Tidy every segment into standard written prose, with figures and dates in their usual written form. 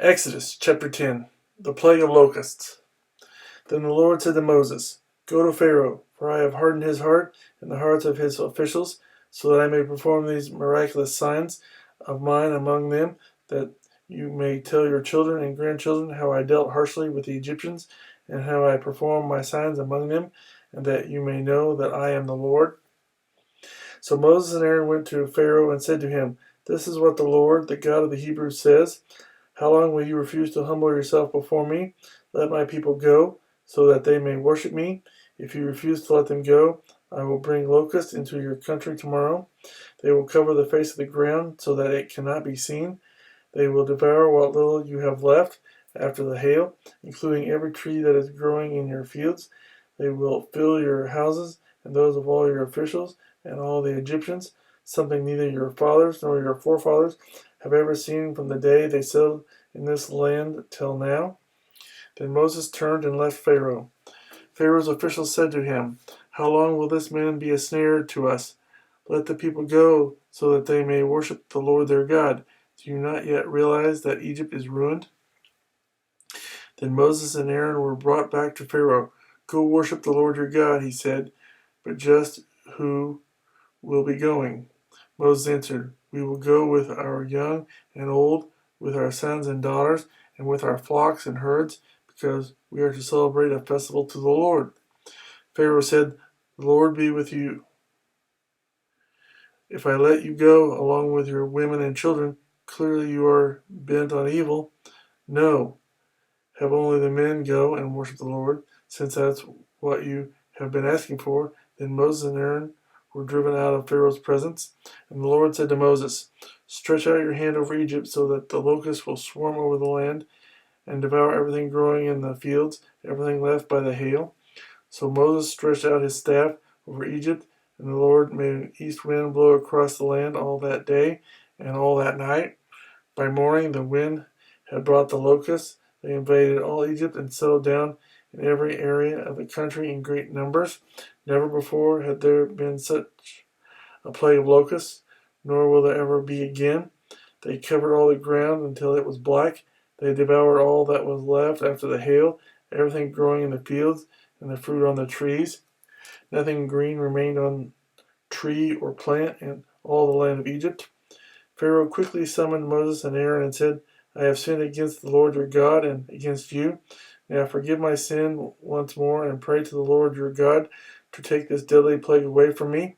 Exodus chapter 10. The plague of locusts. Then the Lord said to Moses, Go to Pharaoh, for I have hardened his heart and the hearts of his officials, so that I may perform these miraculous signs of mine among them, that you may tell your children and grandchildren how I dealt harshly with the Egyptians, and how I performed my signs among them, and that you may know that I am the Lord. So Moses and Aaron went to Pharaoh and said to him, This is what the Lord, the God of the Hebrews, says. How long will you refuse to humble yourself before me? Let my people go, so that they may worship me. If you refuse to let them go, I will bring locusts into your country tomorrow. They will cover the face of the ground, so that it cannot be seen. They will devour what little you have left after the hail, including every tree that is growing in your fields. They will fill your houses and those of all your officials and all the Egyptians, something neither your fathers nor your forefathers have ever seen from the day they settled in this land till now. Then Moses turned and left Pharaoh. Pharaoh's officials said to him, How long will this man be a snare to us? Let the people go, so that they may worship the Lord their God. Do you not yet realize that Egypt is ruined? Then Moses and Aaron were brought back to Pharaoh. Go worship the Lord your God, he said, but just who will be going? Moses answered, We will go with our young and old, with our sons and daughters, and with our flocks and herds, because we are to celebrate a festival to the Lord. Pharaoh said, The Lord be with you. If I let you go along with your women and children, clearly you are bent on evil. No, have only the men go and worship the Lord, since that's what you have been asking for. Then Moses and Aaron were driven out of Pharaoh's presence. And the Lord said to Moses, Stretch out your hand over Egypt, so that the locusts will swarm over the land and devour everything growing in the fields, everything left by the hail. So Moses stretched out his staff over Egypt, and the Lord made an east wind blow across the land all that day and all that night. By morning the wind had brought the locusts. They invaded all Egypt and settled down in every area of the country in great numbers. Never before had there been such a plague of locusts, nor will there ever be again. They covered all the ground until it was black. They devoured all that was left after the hail, everything growing in the fields and the fruit on the trees. Nothing green remained on tree or plant in all the land of Egypt. Pharaoh quickly summoned Moses and Aaron and said, I have sinned against the Lord your God and against you. Now forgive my sin once more and pray to the Lord your God to take this deadly plague away from me.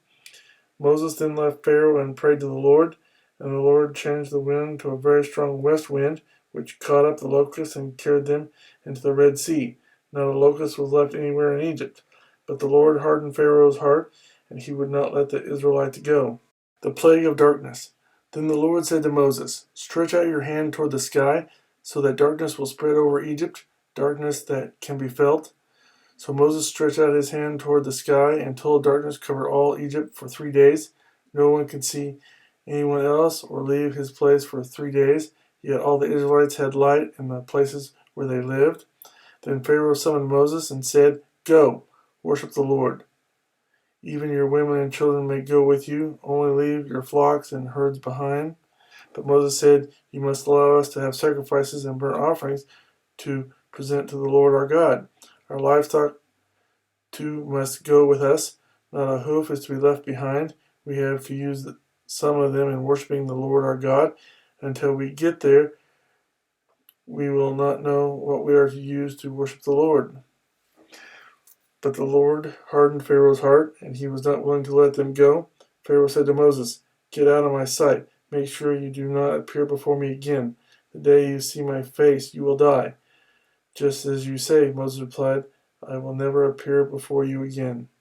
Moses then left Pharaoh and prayed to the Lord, and the Lord changed the wind to a very strong west wind, which caught up the locusts and carried them into the Red Sea. Not a locust was left anywhere in Egypt. But the Lord hardened Pharaoh's heart, and he would not let the Israelites go. The plague of darkness. Then the Lord said to Moses, Stretch out your hand toward the sky, so that darkness will spread over Egypt, darkness that can be felt. So Moses stretched out his hand toward the sky, and total darkness covered all Egypt for 3 days. No one could see anyone else or leave his place for 3 days, yet all the Israelites had light in the places where they lived. Then Pharaoh summoned Moses and said, Go, worship the Lord. Even your women and children may go with you. Only leave your flocks and herds behind. But Moses said, You must allow us to have sacrifices and burnt offerings to present to the Lord our God. Our livestock too must go with us. Not a hoof is to be left behind. We have to use some of them in worshiping the Lord our God. Until we get there, we will not know what we are to use to worship the Lord. But the Lord hardened Pharaoh's heart, and he was not willing to let them go. Pharaoh said to Moses, Get out of my sight. Make sure you do not appear before me again. The day you see my face, you will die. Just as you say, Moses replied, I will never appear before you again.